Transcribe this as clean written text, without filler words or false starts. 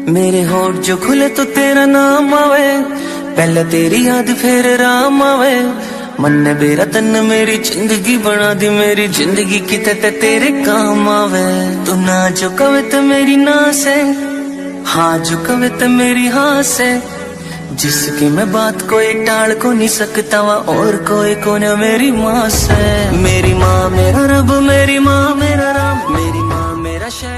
मेरे होठ जो खुले तो तेरा नाम आवे, पहले तेरी याद फिर राम आवे। मन ने मेरा तन मेरी जिंदगी बना दी, मेरी जिंदगी किते तेरे काम आवे। तू ना जो कवे तो मेरी ना से, हाँ जो कवे तो मेरी हाँ से। जिसकी मैं बात कोई टाल को नहीं सकता वा, और कोई को न मेरी माँ से। मेरी माँ मेरा रब, मेरी माँ मेरा राम, मेरी माँ मेरा शहर।